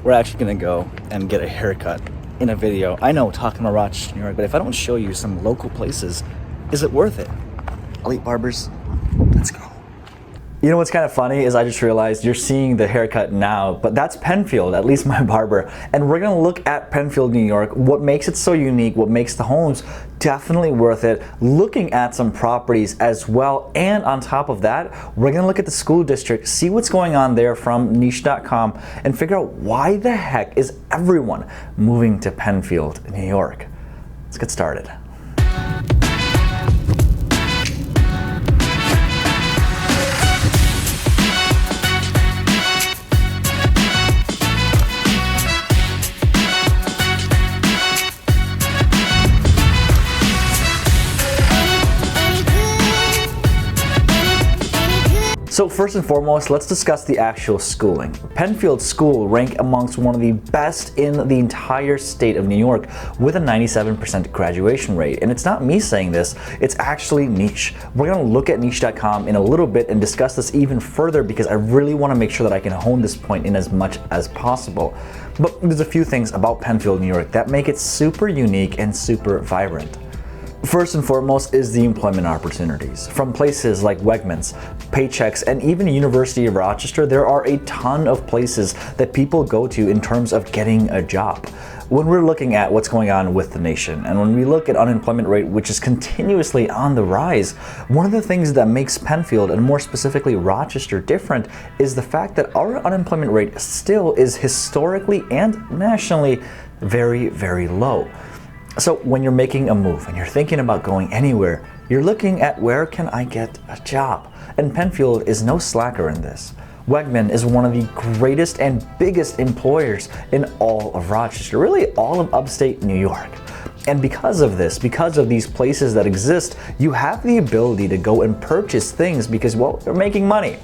we're actually gonna go and get a haircut in a video. I know, talking about Rochester, New York, but if I don't show you some local places, is it worth it? Elite Barbers, let's go. You know what's kind of funny is I just realized you're seeing the haircut now, but that's Penfield, at least my barber. And we're gonna look at Penfield, New York, what makes it so unique, what makes the homes definitely worth it, looking at some properties as well. And on top of that, we're gonna look at the school district, see what's going on there from niche.com, and figure out why the heck is everyone moving to Penfield, New York. Let's get started. So first and foremost, let's discuss the actual schooling. Penfield School ranked amongst one of the best in the entire state of New York with a 97% graduation rate. And it's not me saying this, it's actually Niche. We're gonna look at niche.com in a little bit and discuss this even further because I really wanna make sure that I can hone this point in as much as possible. But there's a few things about Penfield, New York that make it super unique and super vibrant. First and foremost is the employment opportunities. From places like Wegmans, Paychecks, and even University of Rochester, there are a ton of places that people go to in terms of getting a job. When we're looking at what's going on with the nation, and when we look at unemployment rate, which is continuously on the rise, one of the things that makes Penfield, and more specifically Rochester, different is the fact that our unemployment rate still is historically and nationally very, very low. So when you're making a move and you're thinking about going anywhere, you're looking at where can I get a job? And Penfield is no slacker in this. Wegman is one of the greatest and biggest employers in all of Rochester, really all of upstate New York. And because of this, because of these places that exist, you have the ability to go and purchase things because, well, you're making money.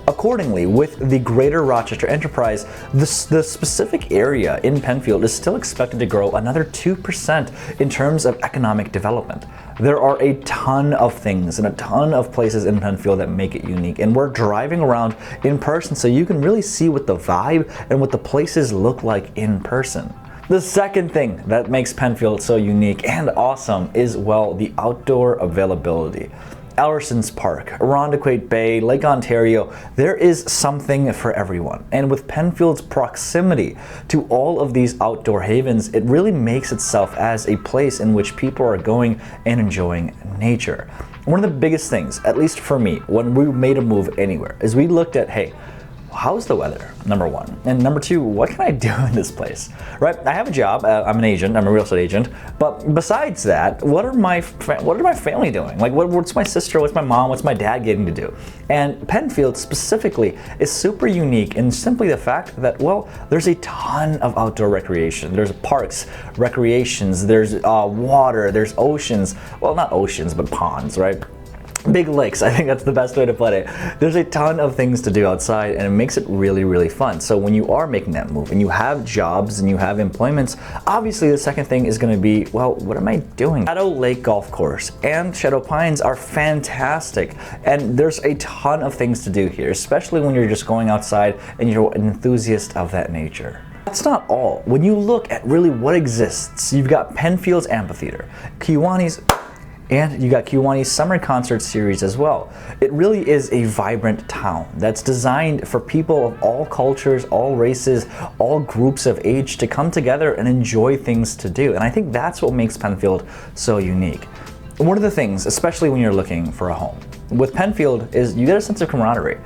Accordingly, with the Greater Rochester Enterprise, the specific area in Penfield is still expected to grow another 2% in terms of economic development. There are a ton of things and a ton of places in Penfield that make it unique, and we're driving around in person so you can really see what the vibe and what the places look like in person. The second thing that makes Penfield so unique and awesome is, well, the outdoor availability. Allerson's Park, Irondequoit Bay, Lake Ontario, there is something for everyone. And with Penfield's proximity to all of these outdoor havens, it really makes itself as a place in which people are going and enjoying nature. One of the biggest things, at least for me, when we made a move anywhere, is we looked at, hey, how's the weather, number one? And number two, what can I do in this place, right? I have a job, I'm an agent, I'm a real estate agent, but besides that, what are my family doing? Like what's my sister, what's my mom, what's my dad getting to do? And Penfield specifically is super unique in simply the fact that, well, there's a ton of outdoor recreation. There's parks, recreations, there's water, there's oceans, well, not oceans, but ponds, right? Big lakes, I think that's the best way to put it. There's a ton of things to do outside and it makes it really, really fun. So when you are making that move and you have jobs and you have employments, obviously the second thing is going to be, well, what am I doing? Shadow Lake Golf Course and Shadow Pines are fantastic, and there's a ton of things to do here, especially when you're just going outside and you're an enthusiast of that nature. That's not all. When you look at really what exists, you've got Penfield's Amphitheater, Kiwani's, and you got Kiwani's Summer Concert Series as well. It really is a vibrant town that's designed for people of all cultures, all races, all groups of age to come together and enjoy things to do. And I think that's what makes Penfield so unique. One of the things, especially when you're looking for a home, with Penfield is you get a sense of camaraderie.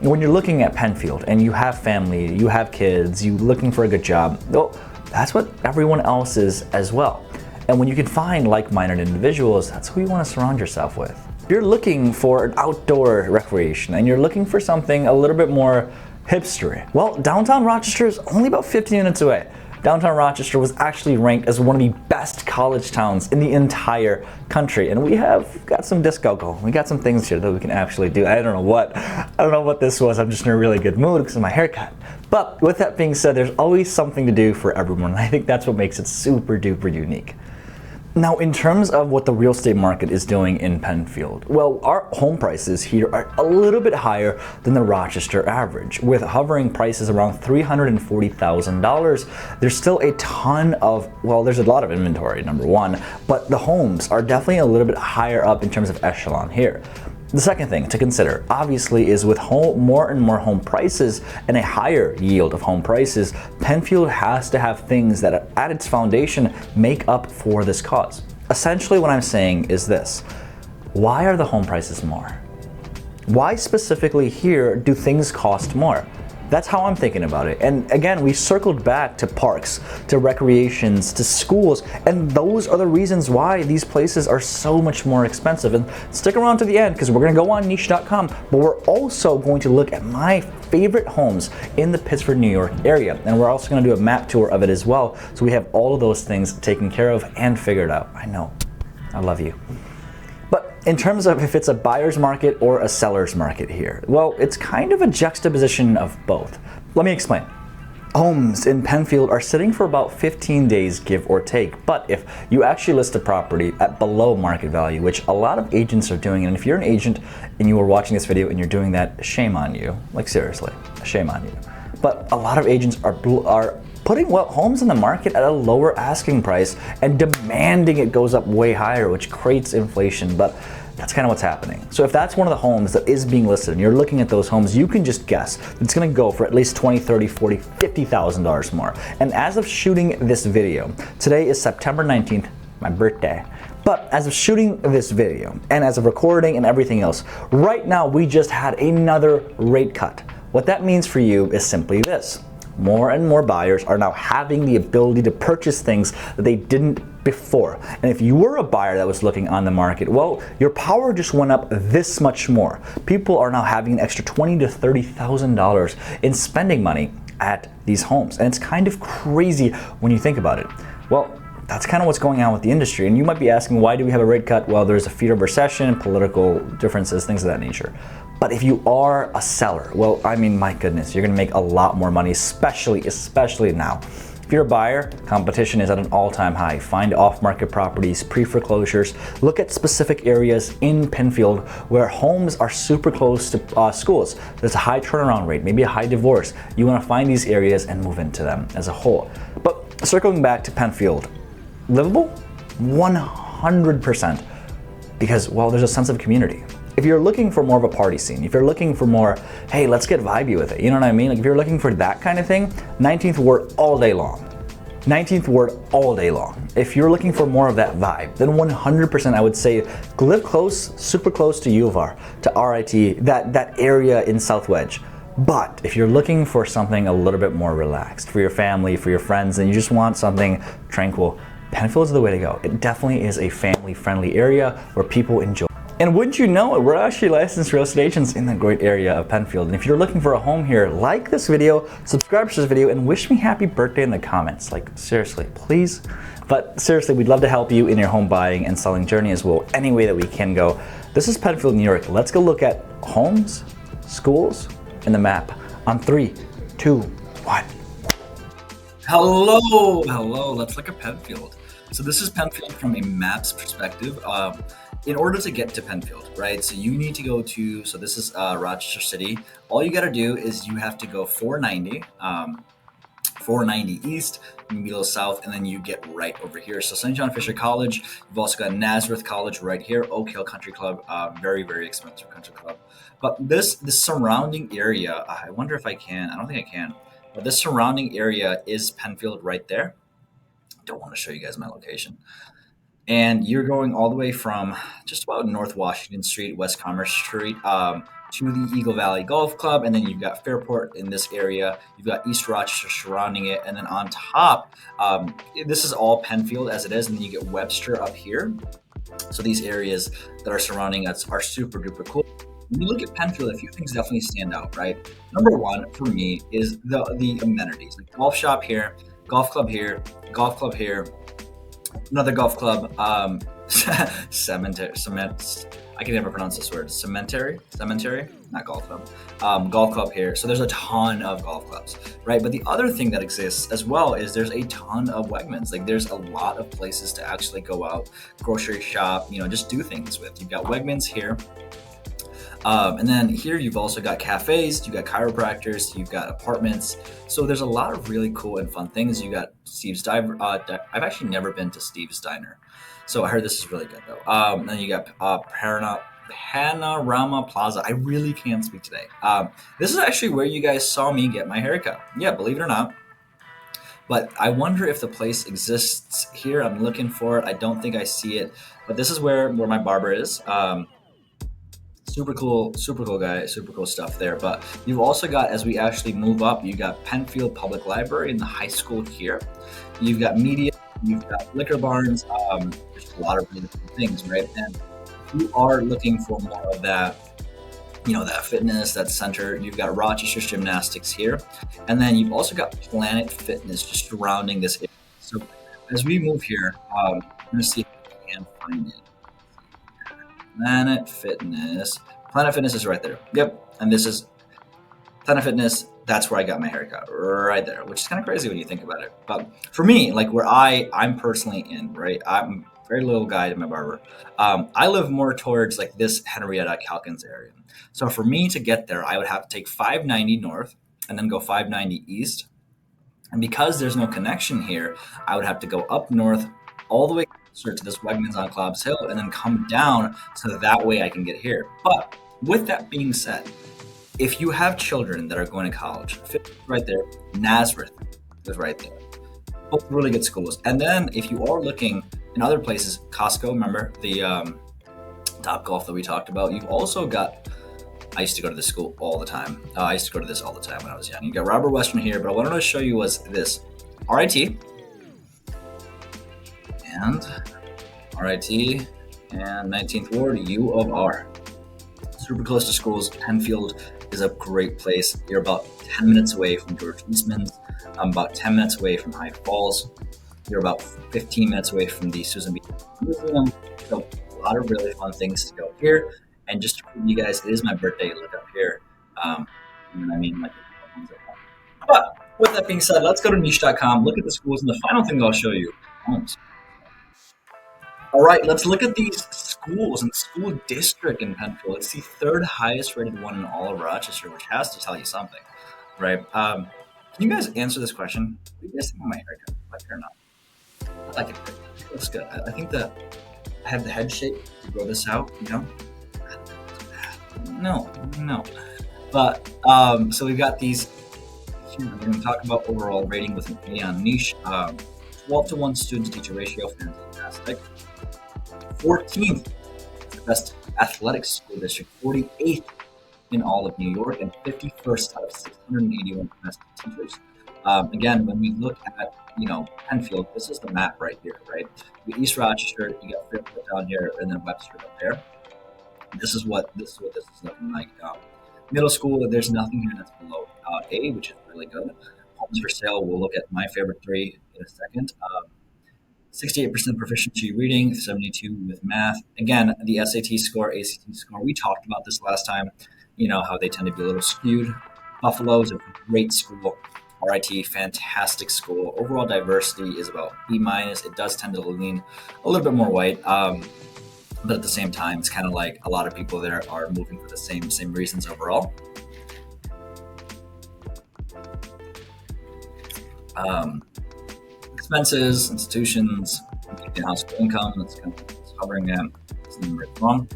When you're looking at Penfield and you have family, you have kids, you're looking for a good job, well, that's what everyone else is as well. And when you can find like-minded individuals, that's who you want to surround yourself with. If you're looking for an outdoor recreation and you're looking for something a little bit more hipstery, well, downtown Rochester is only about 15 minutes away. Downtown Rochester was actually ranked as one of the best college towns in the entire country, and we have got some disco going. We got some things here that we can actually do. I don't know what this was. I'm just in a really good mood because of my haircut. But with that being said, there's always something to do for everyone, and I think that's what makes it super duper unique. Now, in terms of what the real estate market is doing in Penfield, well, our home prices here are a little bit higher than the Rochester average, with hovering prices around $340,000. There's still a ton of, well, there's a lot of inventory, number one, but the homes are definitely a little bit higher up in terms of echelon here. The second thing to consider, obviously, is with more and more home prices and a higher yield of home prices, Penfield has to have things that at its foundation make up for this cause. Essentially, what I'm saying is this: why are the home prices more? Why specifically here do things cost more? That's how I'm thinking about it. And again, we circled back to parks, to recreations, to schools, and those are the reasons why these places are so much more expensive. And stick around to the end because we're gonna go on niche.com, but we're also going to look at my favorite homes in the Pittsford, New York area. And we're also gonna do a map tour of it as well. So we have all of those things taken care of and figured out. I know, I love you. In terms of if it's a buyer's market or a seller's market here, well, it's kind of a juxtaposition of both. Let me explain. Homes in Penfield are sitting for about 15 days, give or take. But if you actually list a property at below market value, which a lot of agents are doing, and if you're an agent and you are watching this video and you're doing that, shame on you. Like seriously, shame on you. But a lot of agents are putting homes in the market at a lower asking price and demanding it goes up way higher, which creates inflation. But that's kind of what's happening. So if that's one of the homes that is being listed and you're looking at those homes, you can just guess it's going to go for at least $20, $30, $40, $50,000 more. And as of shooting this video, today is September 19th, my birthday. But as of shooting this video and as of recording and everything else, right now we just had another rate cut. What that means for you is simply this: more and more buyers are now having the ability to purchase things that they didn't before. And if you were a buyer that was looking on the market, well, your power just went up this much more. People are now having an extra $20,000 to $30,000 in spending money at these homes. And it's kind of crazy when you think about it. Well, that's kind of what's going on with the industry. And you might be asking, why do we have a rate cut? Well, there's a fear of recession, political differences, things of that nature. But if you are a seller, well, I mean, my goodness, you're gonna make a lot more money, especially now. If you're a buyer, competition is at an all-time high. Find off-market properties, pre-foreclosures. Look at specific areas in Penfield where homes are super close to schools. There's a high turnaround rate, maybe a high divorce. You wanna find these areas and move into them as a whole. But circling back to Penfield, livable? 100%. Because, well, there's a sense of community. If you're looking for more of a party scene, if you're looking for more, hey, let's get vibey with it, you know what I mean? Like if you're looking for that kind of thing, 19th Ward all day long. 19th Ward all day long. If you're looking for more of that vibe, then 100% I would say live close, super close to U of R, to RIT, that area in South Wedge. But if you're looking for something a little bit more relaxed for your family, for your friends, and you just want something tranquil, Penfield is the way to go. It definitely is a family-friendly area where people enjoy. And wouldn't you know it, we're actually licensed real estate agents in the great area of Penfield. And if you're looking for a home here, like this video, subscribe to this video, and wish me happy birthday in the comments. Like, seriously, please. But seriously, we'd love to help you in your home buying and selling journey as well, any way that we can go. This is Penfield, New York. Let's go look at homes, schools, and the map on 3, 2, 1. Hello, let's look at Penfield. So this is Penfield from a map's perspective. In order to get to Penfield, right? So you need to go to, so this is Rochester City. All you gotta do is you have to go 490 East, Milo South, and then you get right over here. So St. John Fisher College, you've also got Nazareth College right here, Oak Hill Country Club, very, very expensive country club. But this surrounding area, I wonder if I can, I don't think I can, but this surrounding area is Penfield right there. Don't wanna show you guys my location. And you're going all the way from just about North Washington Street, West Commerce Street, to the Eagle Valley Golf Club. And then you've got Fairport in this area. You've got East Rochester surrounding it. And then on top, this is all Penfield as it is. And then you get Webster up here. So these areas that are surrounding us are super duper cool. When you look at Penfield, a few things definitely stand out, right? Number one for me is the amenities. Like golf shop here, golf club here, another golf club, I can never pronounce this word. Cemetery, not golf club. Golf club here. So there's a ton of golf clubs, right? But the other thing that exists as well is there's a ton of Wegmans. Like there's a lot of places to actually go out, grocery shop, just do things with. You've got Wegmans here. And then here you've also got cafes, you've got chiropractors, you've got apartments. So there's a lot of really cool and fun things. You got Steve's Diner. I've actually never been to Steve's Diner. So I heard this is really good though. Then you got Panorama Plaza. I really can't speak today. This is actually where you guys saw me get my haircut. Yeah, believe it or not. But I wonder if the place exists here. I'm looking for it. I don't think I see it. But this is where my barber is. Super cool guy, super cool stuff there. But you've also got, as we actually move up, you got Penfield Public Library in the high school here. You've got media, you've got liquor barns. There's a lot of really different things, right? And if you are looking for more of that, that fitness, that center, you've got Rochester Gymnastics here. And then you've also got Planet Fitness just surrounding this area. So as we move here, I'm going to see if I can find it. Planet Fitness is right there. Yep. And this is Planet Fitness. That's where I got my haircut, right there, which is kind of crazy when you think about it. But for me, like where I'm personally in, right? I'm a very little guy to my barber. I live more towards like this Henrietta Calkins area. So for me to get there, I would have to take 590 north and then go 590 east. And because there's no connection here, I would have to go up north all the way to this Wegmans on Cobbs Hill and then come down so that way I can get here. But with that being said, if you have children that are going to college, Pittsford right there, Nazareth is right there. Both really good schools. And then if you are looking in other places, Costco, remember the Top Golf that we talked about, you've also got, I used to go to this school all the time. I used to go to this all the time when I was young. You got Robert Western here, but I wanted to show you was this RIT and 19th Ward, U of R. Super close to schools. Penfield is a great place. You're about 10 minutes away from George Eastman's. I'm about 10 minutes away from High Falls. You're about 15 minutes away from the Susan B. Museum. So a lot of really fun things to go here. And just to prove you guys, it is my birthday. Look up here. You know what I mean? But with that being said, let's go to niche.com, look at the schools, and the final thing I'll show you, homes. All right, let's look at these schools and school district in Penfield. It's the third highest rated one in all of Rochester, which has to tell you something, right? Can you guys answer this question? What do you guys think of my haircut? Like it or not? I like it. It looks good. I think that I have the head shape to grow this out, No. But, so we've got these here. We're going to talk about overall rating with an A on niche. 12-to-1 student-to-teacher ratio, fantastic. 14th, the best athletic school district, 48th in all of New York, and 51st out of 681 domestic teachers. Again, when we look at, Penfield, this is the map right here, right? You got East Rochester, you got Fairport down here, and then Webster up there. This is what this is looking like. Middle school, there's nothing here that's below A, which is really good. Homes for sale, we'll look at my favorite three in a second. 68% proficiency reading, 72 with math. Again, the SAT score, ACT score, we talked about this last time, how they tend to be a little skewed. Buffalo is a great school. RIT, fantastic school. Overall diversity is about B-. It does tend to lean a little bit more white. But at the same time, it's kind of like a lot of people there are moving for the same reasons overall. Expenses, institutions, household income, that's kind of covering them. Wrong.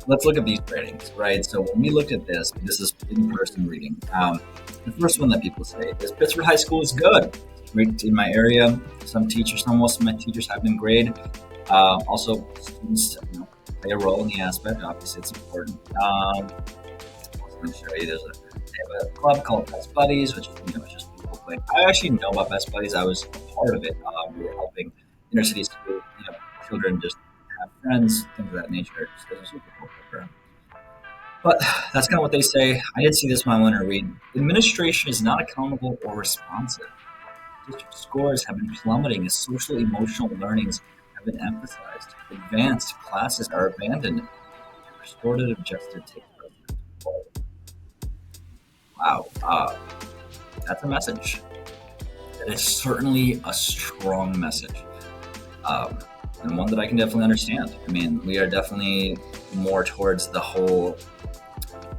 Let's look at these ratings, right? So when we look at this is in-person reading. The first one that people say is Pittsford High School is good. Great in my area. Most of my teachers have been great. Also, students play a role in the aspect. Obviously, it's important. I'm going to show you. They have a club called Best Buddies, which is just people playing. I actually know about Best Buddies. I was a part of it. We were helping inner city school, children just have friends, things of that nature. So it's a super cool program. But that's kind of what they say. I did see this when I went to read. Administration is not accountable or responsive. District scores have been plummeting as social emotional learnings have been emphasized. Advanced classes are abandoned. Restorative justice takes precedence. Wow, that's a message. That is certainly a strong message, um, and one that I can definitely understand. I mean, we are definitely more towards the whole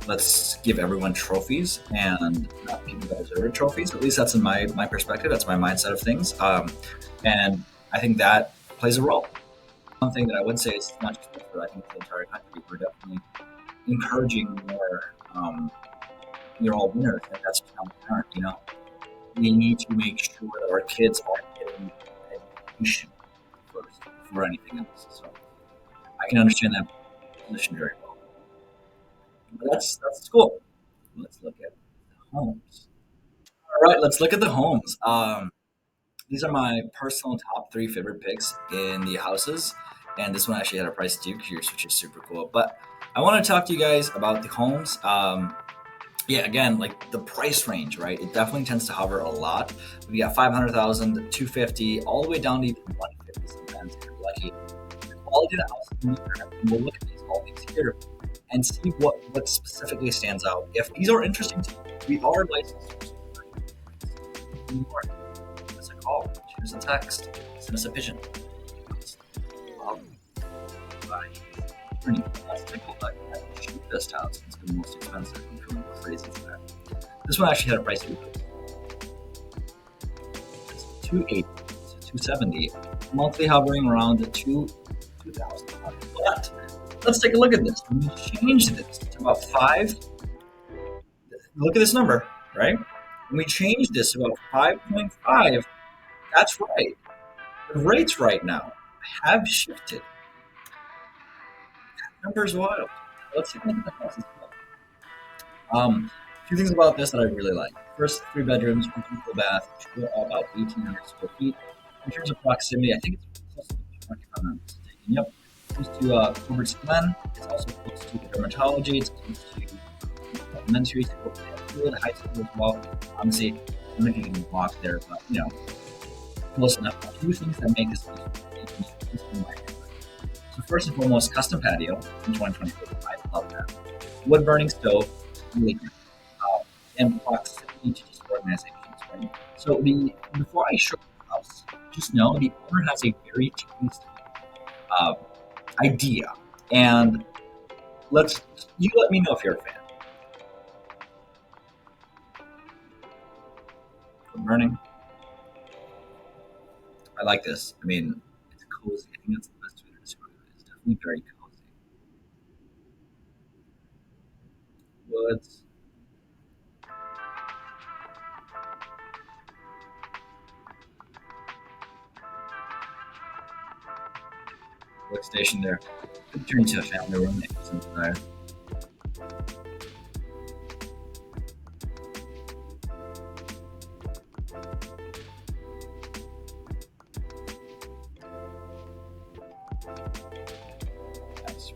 let's give everyone trophies and not people that deserve trophies. At least that's in my perspective. That's my mindset of things, and I think that plays a role. One thing that I would say is not just Pittsford, I think the entire country, we're definitely encouraging more. You're all winners, and that's become apparent. We need to make sure that our kids are getting education first before anything else. So I can understand that position very well. But that's school. Let's look at the homes. All right, let's look at the homes. These are my personal top three favorite picks in the houses, and this one actually had a price decrease, which is super cool. But I want to talk to you guys about the homes. Yeah, again, like the price range, right? It definitely tends to hover a lot. We got 500,000, 250, all the way down to even 150 sometimes if you're lucky. The quality of the house, and we'll look at all these here and see what specifically stands out. If these are interesting to you, we are licensed. New York. Give us a call, shoot us a text, send us a pigeon. Let's take a look at the cheapest house. It's the most expensive. I'm feeling crazy for that. This one actually had a price decrease. It's 280 to 270, monthly hovering around 2,000. But let's take a look at this. When we change this to about 5, look at this number, right? When we change this to about 5.5, that's right. The rates right now have shifted. That number is wild. Let's take a look at the house as well. A few things about this that I really like. First, 3 bedrooms, 1 full bath, about 1,800 square feet. In terms of proximity, I think it's close to the park, if I'm not mistaken. Yep. Close to Robert's Glen. It's also close to the dermatology. It's close to elementary school, Penfield, high school as well. Obviously, I don't know if you can walk there, but close enough. A few things that make this in my favorite. So first and foremost, custom patio in 2024. I love that. Wood burning stove, really good. And proximity to just organizations, right? So before I show the house, just know the owner has a very tasty idea, and you let me know if you're a fan. Wood burning. I like this. I mean, it's cozy. I think that's the best way to describe it. It's definitely very cozy. Woods. Workstation there. Could turn into a family room if it's inside. Nice.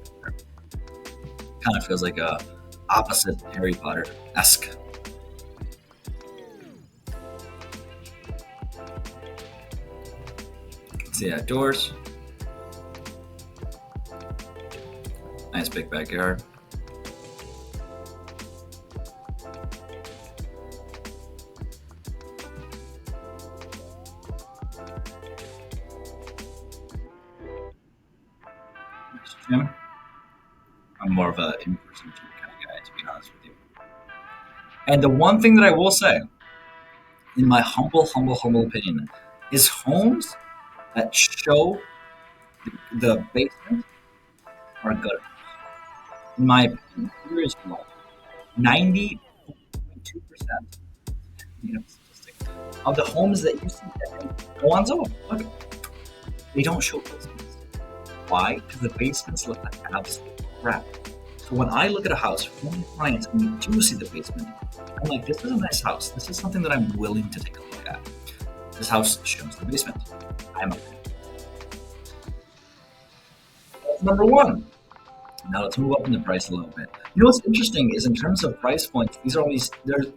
Kind of feels like a opposite Harry Potter-esque. See outdoors. Nice big backyard. Nice gym. I'm more of a in-person gym kind of guy, to be honest with you. And the one thing that I will say, in my humble opinion, is homes that show the basement are good. In my opinion, here is why. 90.2% statistic of the homes that you see that go on Zillow, look, they don't show basements. Why? Because the basements look like absolute crap. So when I look at a house for my clients and we do see the basement, I'm like, this is a nice house. This is something that I'm willing to take a look at. This house shows the basement. I'm a fan. That's number 1. Now let's move up in the price a little bit. You know what's interesting is in terms of price points, there's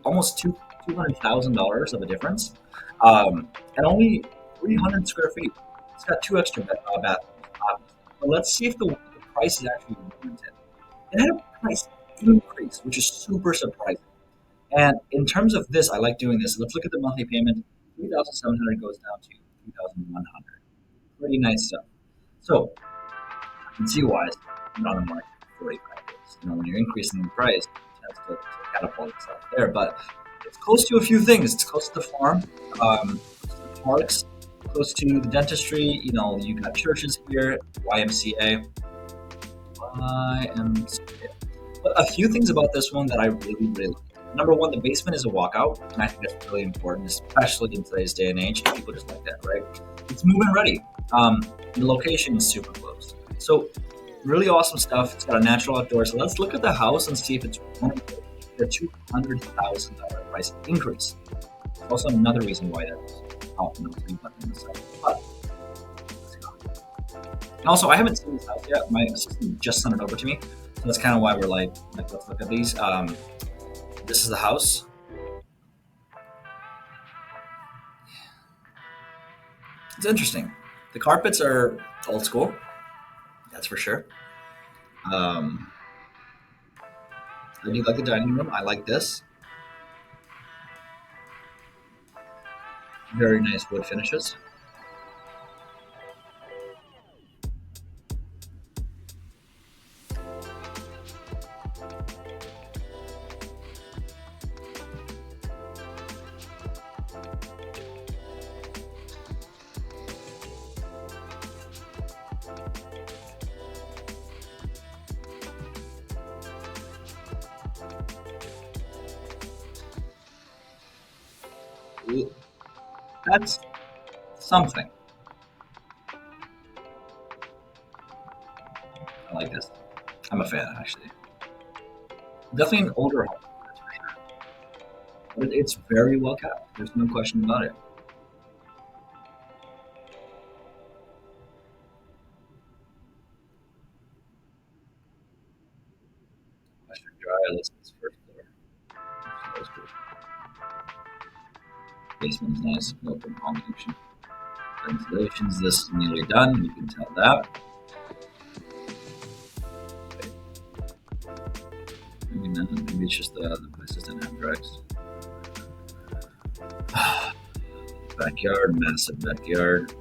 almost $200,000 of a difference, and only 300 square feet. It's got two extra bathrooms, obviously. But let's see if the price is actually warranted. It had a price increase, which is super surprising. And in terms of this, I like doing this. Let's look at the monthly payment. 3,700 goes down to 3,100. Pretty nice stuff. So you can see why it's been on the market for 45 days. When you're increasing the price, it tends to catapult itself there. But it's close to a few things. It's close to the farm, close to the parks, close to the dentistry. You got churches here, YMCA, YMCA. But a few things about this one that I really, really like. Number one, the basement is a walkout, and I think that's really important, especially in today's day and age. People just like that, right? It's move-in ready. The location is super close. So really awesome stuff. It's got a natural outdoor. So let's look at the house and see if it's warranted for a $200,000 price increase. Also another reason why that's out in the button in the side. But let's go. And also, I haven't seen this house yet. My assistant just sent it over to me. So that's kind of why we're like let's look at these. This is the house. It's interesting. The carpets are old school. That's for sure. Um, I do like the dining room. I like this. Very nice wood finishes. That's something. I like this. I'm a fan, actually. Definitely an older home, that's for sure. But it's very well kept. There's no question about it. Western Dry, this is first floor. That's cool. Basement's nice, open combination. Ventilation's this nearly done. You can tell that. Maybe not. Maybe it's just the places didn't have drugs. Backyard, massive backyard.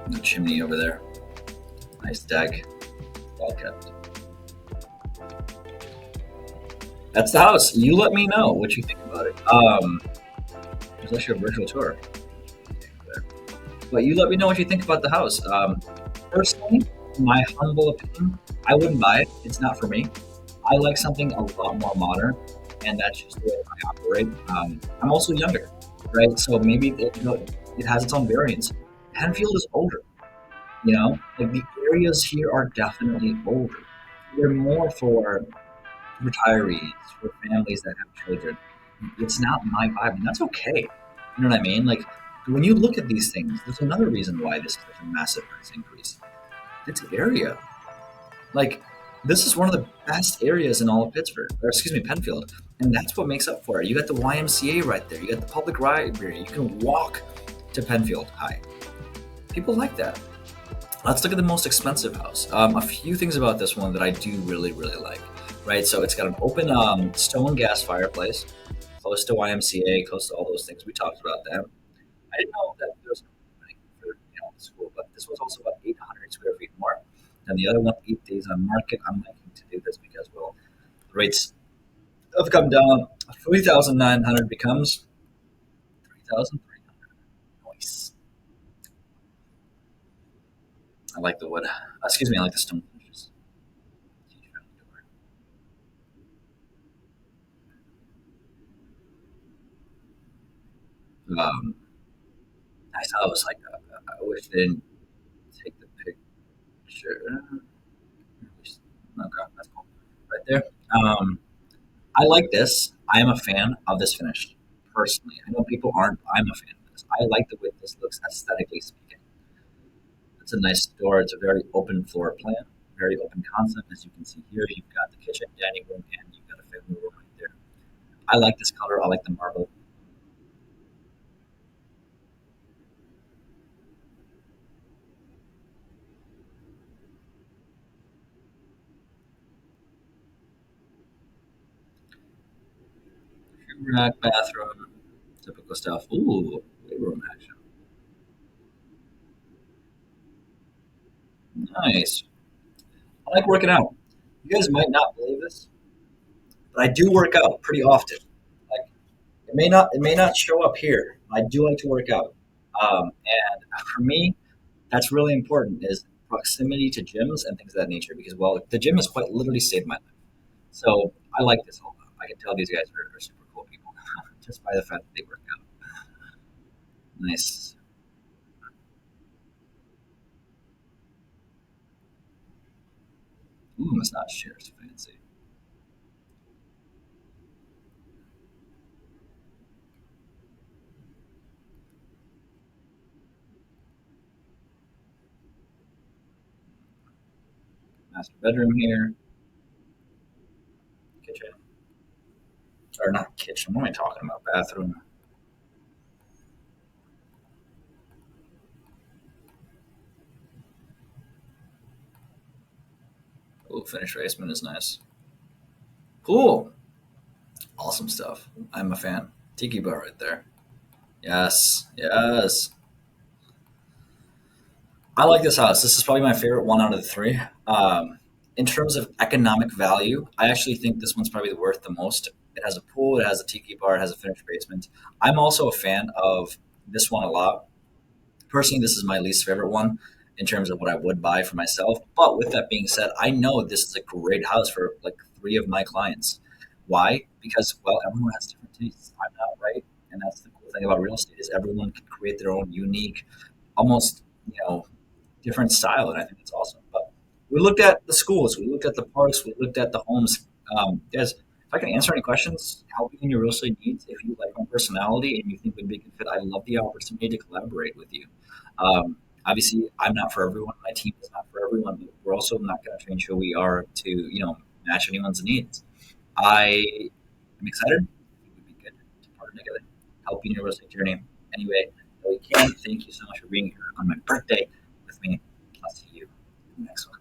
No chimney over there. Nice deck. Well kept. That's the house. You let me know what you think about it. There's actually a virtual tour. But you let me know what you think about the house. Personally, in my humble opinion, I wouldn't buy it. It's not for me. I like something a lot more modern, and that's just the way I operate. I'm also younger, right? So maybe it has its own variance. Penfield is older, like the areas here are definitely older. They're more for retirees, for families that have children. It's not my vibe, and that's okay. You know what I mean? Like when you look at these things, there's another reason why this is such a massive price increase. It's area. Like this is one of the best areas in all of Pittsburgh, or excuse me, Penfield, and that's what makes up for it. You got the YMCA right there. You got the public library. You can walk to Penfield High. People like that. Let's look at the most expensive house. A few things about this one that I do really, really like. Right, so it's got an open stone gas fireplace, close to YMCA, close to all those things we talked about. Them. I didn't know that there was an opening for the school, but this was also about 800 square feet more than the other one. 8 days on market. I'm liking to do this because the rates have come down. 3,900 becomes 3,300. Nice. I like the wood. Excuse me, I like the stone finishes. Um, Nice house. Like I wish they didn't take the picture. Okay, that's cool. Right there. Um, I like this. I am a fan of this finish. Personally, I know people aren't. I'm a fan of this. I like the way this looks aesthetically speaking. It's a nice door. It's a very open floor plan, very open concept. As you can see here, you've got the kitchen, dining room, and you've got a family room right there. I like this color. I like the marble. Rack, bathroom, typical stuff. Ooh, weight room action. Nice. I like working out. You guys might not believe this, but I do work out pretty often. Like it may not show up here. I do like to work out, and for me, that's really important is proximity to gyms and things of that nature because well, the gym has quite literally saved my life. So I like this a lot. I can tell these guys are super cool people just by the fact that they work out. Nice. Ooh, it's not shares fancy. Master bedroom here, kitchen or not kitchen. What am I talking about? Bathroom. Ooh, finished basement is nice. Cool. Awesome stuff. I'm a fan. Tiki bar right there. Yes, yes. I like this house. This is probably my favorite one out of the three. In terms of economic value, I actually think this one's probably worth the most. It has a pool, it has a tiki bar, it has a finished basement. I'm also a fan of this one a lot. Personally, this is my least favorite one in terms of what I would buy for myself. But with that being said, I know this is a great house for like three of my clients. Why? Because well, everyone has different tastes. I'm not right, and that's the cool thing about real estate is everyone can create their own unique, almost different style, and I think it's awesome. But we looked at the schools, we looked at the parks, we looked at the homes. Guys, if I can answer any questions, help you in your real estate needs, if you like my personality and you think we'd be a good fit, I love the opportunity to collaborate with you. Obviously, I'm not for everyone. My team is not for everyone, but we're also not going to change who we are to match anyone's needs. I am excited. I think we'd be good to partner together, help you in your real estate journey. Anyway, we can. Thank you so much for being here on my birthday with me. I'll see you in the next one.